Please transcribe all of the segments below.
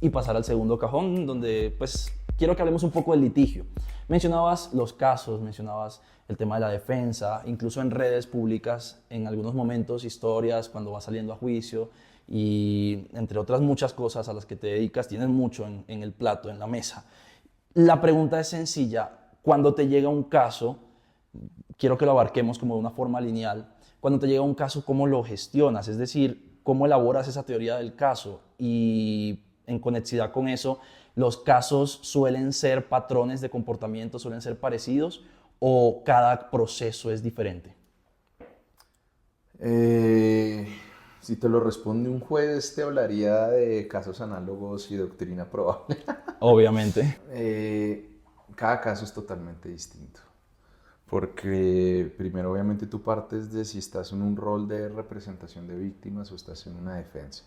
y pasar al segundo cajón, donde pues quiero que hablemos un poco del litigio. Mencionabas los casos, mencionabas el tema de la defensa, incluso en redes públicas, en algunos momentos, historias, cuando vas saliendo a juicio y entre otras muchas cosas a las que te dedicas, tienes mucho en el plato, en la mesa. La pregunta es sencilla, cuando te llega un caso, quiero que lo abarquemos como de una forma lineal, cuando te llega un caso, ¿cómo lo gestionas? Es decir, ¿cómo elaboras esa teoría del caso? Y en conexidad con eso, ¿los casos suelen ser patrones de comportamiento, suelen ser parecidos o cada proceso es diferente? Eh, si te lo responde un juez, te hablaría de casos análogos y doctrina probable. Obviamente. Eh, Cada caso es totalmente distinto. Porque primero obviamente tú partes de si estás en un rol de representación de víctimas o estás en una defensa.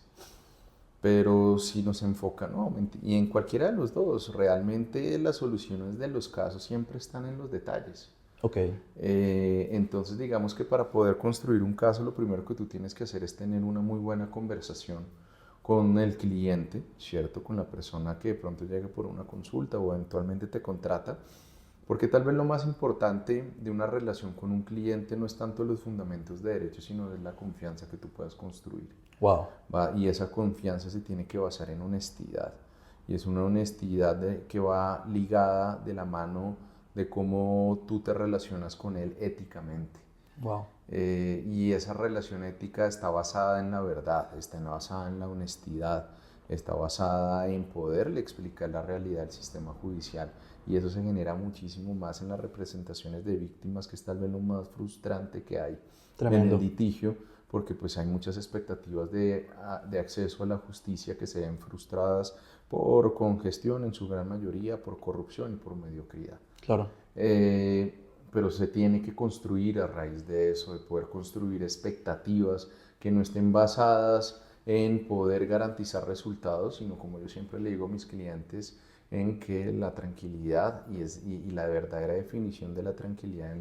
Pero si nos enfoca, no, y en cualquiera de los dos, realmente las soluciones de los casos siempre están en los detalles. Ok, Entonces digamos que para poder construir un caso lo primero que tú tienes que hacer es tener una muy buena conversación con el cliente, ¿cierto? Con la persona que de pronto llegue por una consulta o eventualmente te contrata, porque tal vez lo más importante de una relación con un cliente no es tanto los fundamentos de derecho, sino es la confianza que tú puedas construir. wow, ¿Va? Y esa confianza se tiene que basar en honestidad. Y es una honestidad que va ligada de la mano de cómo tú te relacionas con él éticamente. wow, Y esa relación ética está basada en la verdad, está basada en la honestidad, está basada en poderle explicar la realidad del sistema judicial. Y eso se genera muchísimo más en las representaciones de víctimas, que es tal vez lo más frustrante que hay en el tremendo. litigio, porque pues hay muchas expectativas de acceso a la justicia que se ven frustradas por congestión en su gran mayoría, por corrupción y por mediocridad. Claro, Pero se tiene que construir a raíz de eso, de poder construir expectativas que no estén basadas en poder garantizar resultados, sino como yo siempre le digo a mis clientes, en que la tranquilidad y la verdadera definición de la tranquilidad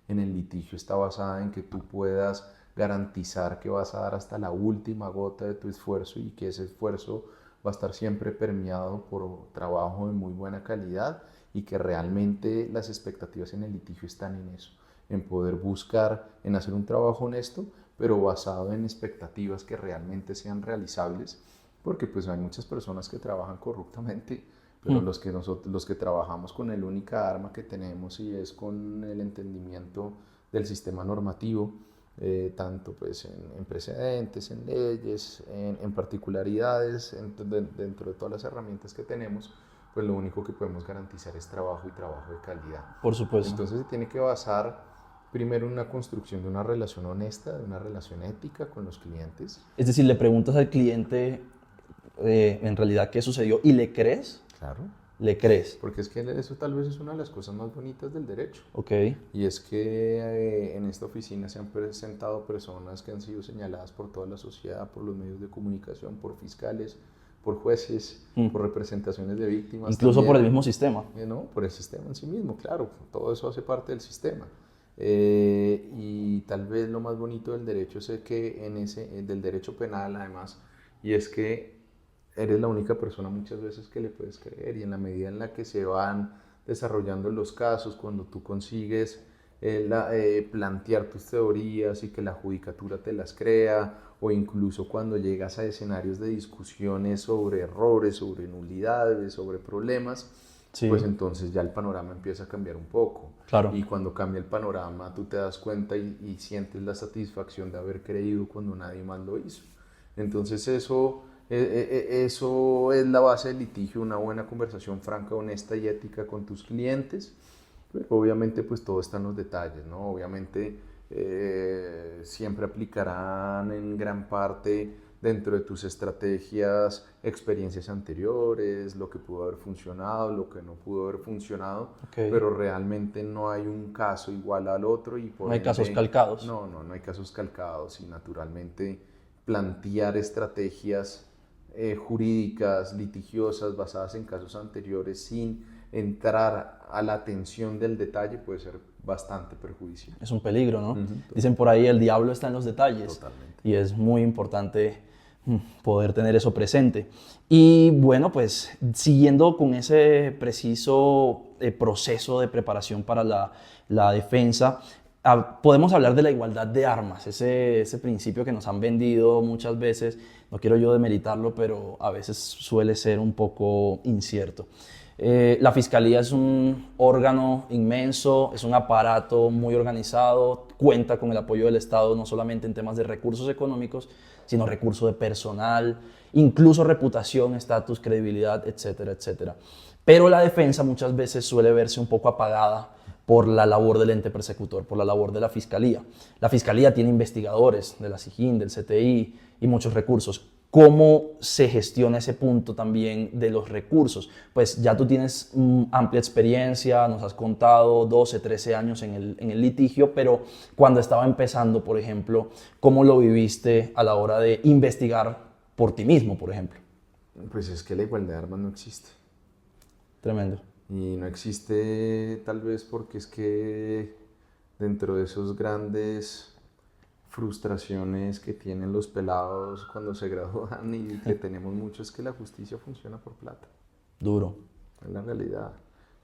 en el litigio está basada en que tú puedas garantizar que vas a dar hasta la última gota de tu esfuerzo y que ese esfuerzo va a estar siempre permeado por trabajo de muy buena calidad y que realmente las expectativas en el litigio están en eso, en poder buscar, en hacer un trabajo honesto, pero basado en expectativas que realmente sean realizables, porque pues hay muchas personas que trabajan corruptamente, pero los que trabajamos con el única arma que tenemos y es con el entendimiento del sistema normativo, tanto pues en precedentes, en leyes, en particularidades, dentro de todas las herramientas que tenemos, pues lo único que podemos garantizar es trabajo y trabajo de calidad. por supuesto. Entonces se tiene que basar primero en una construcción de una relación honesta, de una relación ética con los clientes. Es decir, le preguntas al cliente en realidad qué sucedió y le crees, Claro. le crees. Porque es que eso tal vez es una de las cosas más bonitas del derecho. Ok, Y es que en esta oficina se han presentado personas que han sido señaladas por toda la sociedad, por los medios de comunicación, por fiscales, por jueces, por representaciones de víctimas. incluso también, por el mismo sistema. ¿no? Por el sistema en sí mismo, claro. Todo eso hace parte del sistema. Y tal vez lo más bonito del derecho es que del derecho penal además, y es que eres la única persona muchas veces que le puedes creer, y en la medida en la que se van desarrollando los casos, cuando tú consigues plantear tus teorías y que la judicatura te las crea, o incluso cuando llegas a escenarios de discusiones sobre errores, sobre nulidades, sobre problemas, pues Sí, entonces ya el panorama empieza a cambiar un poco. claro. Y cuando cambia el panorama, tú te das cuenta y sientes la satisfacción de haber creído cuando nadie más lo hizo. Entonces eso es la base del litigio, una buena conversación franca, honesta y ética con tus clientes. Pero obviamente pues todo está en los detalles, ¿no? Obviamente siempre aplicarán en gran parte dentro de tus estrategias experiencias anteriores, lo que pudo haber funcionado, lo que no pudo haber funcionado, Ok. pero realmente no hay un caso igual al otro y No por hay casos ende calcados. no hay casos calcados y naturalmente plantear estrategias jurídicas, litigiosas, basadas en casos anteriores sin entrar a la atención del detalle puede ser bastante perjudicial. Es un peligro, ¿no? Uh -huh, Dicen por ahí, el diablo está en los detalles. totalmente. Y es muy importante poder tener eso presente. Y bueno, pues siguiendo con ese preciso proceso de preparación para la defensa, podemos hablar de la igualdad de armas, ese principio que nos han vendido muchas veces. No quiero yo demeritarlo, pero a veces suele ser un poco incierto. La Fiscalía es un órgano inmenso, es un aparato muy organizado, cuenta con el apoyo del Estado no solamente en temas de recursos económicos, sino recursos de personal, incluso reputación, estatus, credibilidad, etcétera, etcétera. Pero la defensa muchas veces suele verse un poco apagada por la labor del ente persecutor, por la labor de la Fiscalía. La Fiscalía tiene investigadores de la SIJIN, del CTI y muchos recursos. ¿Cómo se gestiona ese punto también de los recursos? Pues ya tú tienes amplia experiencia, nos has contado 12, 13 años en el litigio, pero cuando estaba empezando, por ejemplo, ¿cómo lo viviste a la hora de investigar por ti mismo, por ejemplo? Pues es que la igualdad de armas no existe. Tremendo. Y no existe tal vez porque es que dentro de esos grandes frustraciones que tienen los pelados cuando se gradúan y que tenemos mucho es que la justicia funciona por plata. Duro. Es la realidad.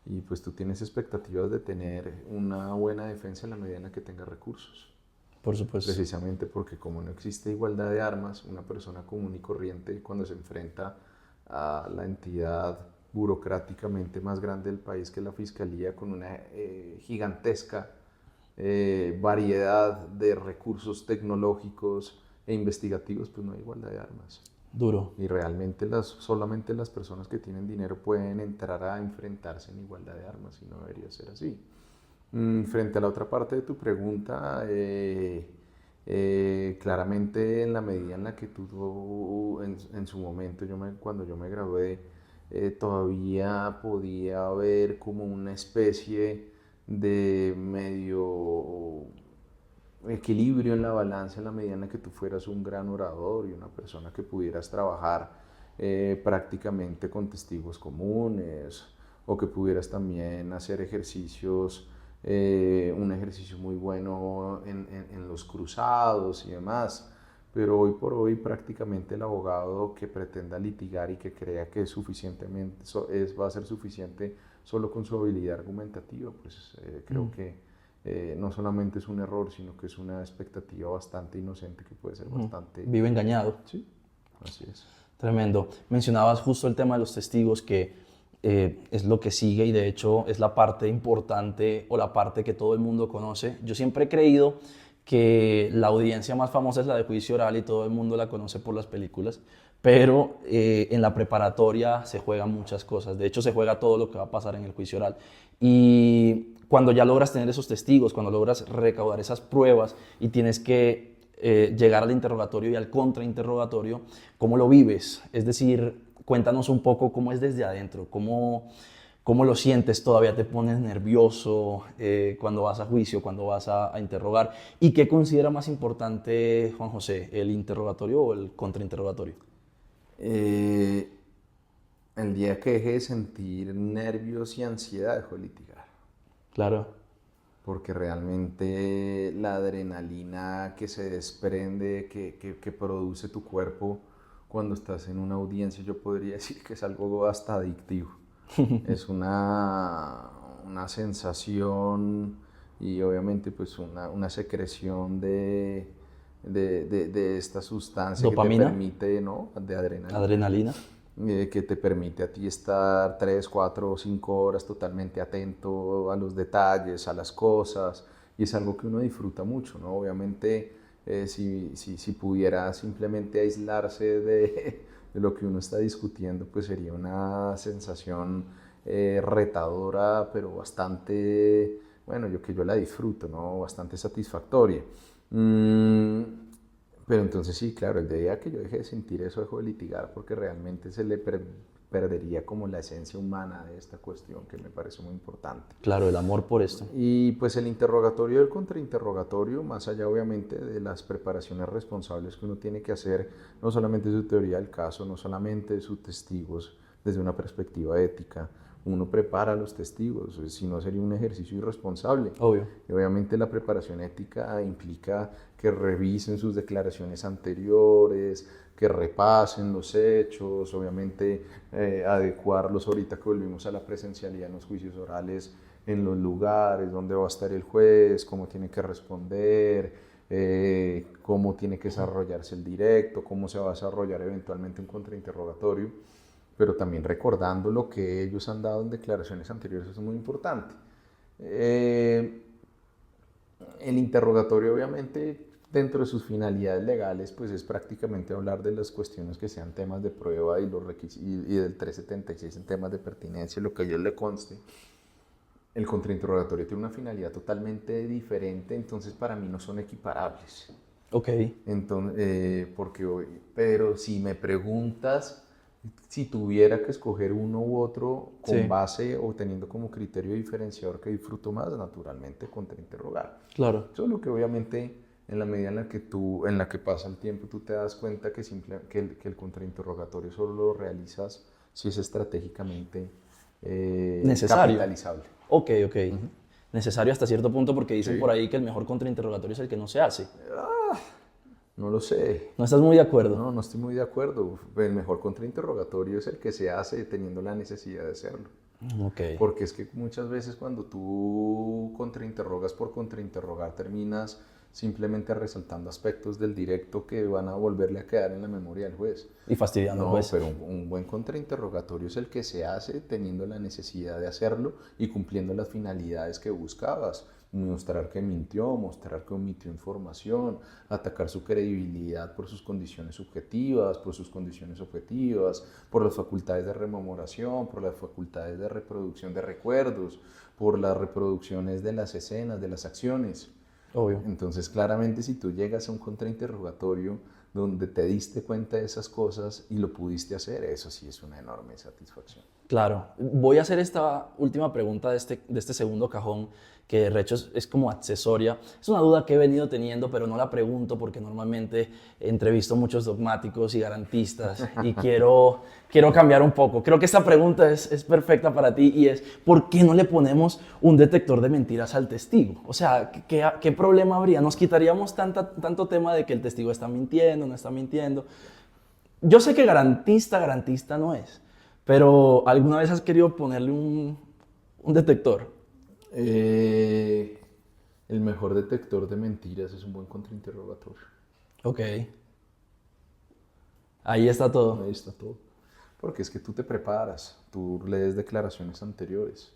Y pues tú tienes expectativas de tener una buena defensa en la medida en la que tengas recursos. Por supuesto. Precisamente porque como no existe igualdad de armas, una persona común y corriente cuando se enfrenta a la entidad burocráticamente más grande del país que es la Fiscalía, con una gigantesca variedad de recursos tecnológicos e investigativos, pues no hay igualdad de armas. Duro. Y realmente solamente las personas que tienen dinero pueden entrar a enfrentarse en igualdad de armas y no debería ser así. Frente a la otra parte de tu pregunta, claramente en la medida en la que tú en su momento, cuando yo me gradué, todavía podía haber como una especie de medio equilibrio en la balanza en la medida en la que tú fueras un gran orador y una persona que pudieras trabajar prácticamente con testigos comunes o que pudieras también hacer ejercicios, un ejercicio muy bueno en los cruzados y demás. Pero hoy por hoy prácticamente el abogado que pretenda litigar y que crea que va a ser suficiente solo con su habilidad argumentativa, pues creo que no solamente es un error, sino que es una expectativa bastante inocente que puede ser bastante... Vive engañado. Sí, así es. Tremendo. Mencionabas justo el tema de los testigos, que es lo que sigue y de hecho es la parte importante o la parte que todo el mundo conoce. Yo siempre he creído que la audiencia más famosa es la de juicio oral y todo el mundo la conoce por las películas, pero en la preparatoria se juegan muchas cosas. De hecho, se juega todo lo que va a pasar en el juicio oral. Y cuando ya logras tener esos testigos, cuando logras recaudar esas pruebas y tienes que llegar al interrogatorio y al contrainterrogatorio, ¿cómo lo vives? Es decir, cuéntanos un poco cómo es desde adentro, ¿cómo lo sientes? ¿Todavía te pones nervioso cuando vas a juicio, cuando vas a interrogar? ¿Y qué considera más importante, Juan José, el interrogatorio o el contrainterrogatorio? El día que deje de sentir nervios y ansiedad, dejo de litigar. Claro. Porque realmente la adrenalina que se desprende, que produce tu cuerpo cuando estás en una audiencia, yo podría decir que es algo hasta adictivo. Es una sensación y obviamente pues una secreción de esta sustancia ¿Dopamina? que te permite, ¿no? De adrenalina. Adrenalina. Que te permite a ti estar 3, 4 o 5 horas totalmente atento a los detalles, a las cosas, y es algo que uno disfruta mucho, ¿no? Obviamente, si pudiera simplemente aislarse de lo que uno está discutiendo, pues sería una sensación retadora, pero bastante, bueno, que yo la disfruto, ¿no? Bastante satisfactoria. Pero entonces sí, claro, el día que yo deje de sentir eso, dejo de litigar porque realmente se le perdería como la esencia humana de esta cuestión que me parece muy importante. Claro, el amor por esto. Y pues el interrogatorio y el contrainterrogatorio, más allá obviamente de las preparaciones responsables que uno tiene que hacer, no solamente de su teoría del caso, no solamente de sus testigos, desde una perspectiva ética. Uno prepara a los testigos, si no sería un ejercicio irresponsable. Obvio. Y obviamente la preparación ética implica que revisen sus declaraciones anteriores, que repasen los hechos, obviamente adecuarlos ahorita que volvimos a la presencialidad en los juicios orales, en los lugares, dónde va a estar el juez, cómo tiene que responder, cómo tiene que desarrollarse el directo, cómo se va a desarrollar eventualmente un contrainterrogatorio, pero también recordando lo que ellos han dado en declaraciones anteriores, eso es muy importante. El interrogatorio, obviamente, dentro de sus finalidades legales, pues es prácticamente hablar de las cuestiones que sean temas de prueba y del 376 en temas de pertinencia, lo que a ellos le conste. El contrainterrogatorio tiene una finalidad totalmente diferente, entonces para mí no son equiparables. Ok. Entonces, pero si me preguntas si tuviera que escoger uno u otro con base o teniendo como criterio diferenciador que disfruto más, naturalmente contrainterrogar. Claro. Solo que obviamente en la medida en la que pasa el tiempo tú te das cuenta que el contrainterrogatorio solo lo realizas si es estratégicamente necesario. Capitalizable. Ok. Necesario hasta cierto punto porque dicen por ahí que el mejor contrainterrogatorio es el que no se hace. No lo sé. ¿No estás muy de acuerdo? No estoy muy de acuerdo. El mejor contrainterrogatorio es el que se hace teniendo la necesidad de hacerlo. Okay. Porque es que muchas veces cuando tú contrainterrogas por contrainterrogar terminas simplemente resaltando aspectos del directo que van a volverle a quedar en la memoria del juez. Y fastidiando al juez. Pero un buen contrainterrogatorio es el que se hace teniendo la necesidad de hacerlo y cumpliendo las finalidades que buscabas. Mostrar que mintió, mostrar que omitió información, atacar su credibilidad por sus condiciones subjetivas, por sus condiciones objetivas, por las facultades de rememoración, por las facultades de reproducción de recuerdos, por las reproducciones de las escenas, de las acciones. Obvio. Entonces, claramente, si tú llegas a un contrainterrogatorio donde te diste cuenta de esas cosas y lo pudiste hacer, eso sí es una enorme satisfacción. Claro. Voy a hacer esta última pregunta de este segundo cajón, que de hecho es como accesoria. Es una duda que he venido teniendo, pero no la pregunto porque normalmente entrevisto muchos dogmáticos y garantistas y quiero cambiar un poco. Creo que esta pregunta es perfecta para ti y es ¿por qué no le ponemos un detector de mentiras al testigo? O sea, ¿qué problema habría? Nos quitaríamos tanto tema de que el testigo está mintiendo, no está mintiendo. Yo sé que garantista no es, pero ¿alguna vez has querido ponerle un detector? El mejor detector de mentiras es un buen contrainterrogatorio. Ok. Ahí está todo. Ahí está todo. Porque es que tú te preparas, tú lees declaraciones anteriores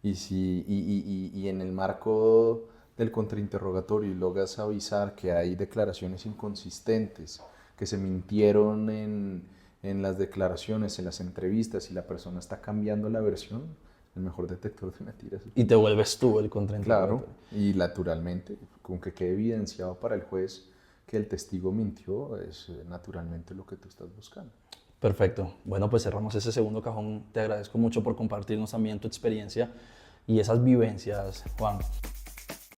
y en el marco del contrainterrogatorio logras avisar que hay declaraciones inconsistentes, que se mintieron en las declaraciones, en las entrevistas y la persona está cambiando la versión. El mejor detector de mentiras. Y te vuelves tú el contrainterrogatorio. Claro, y naturalmente, con que quede evidenciado para el juez que el testigo mintió, es naturalmente lo que tú estás buscando. Perfecto. Bueno, pues cerramos ese segundo cajón. Te agradezco mucho por compartirnos también tu experiencia y esas vivencias, Juan.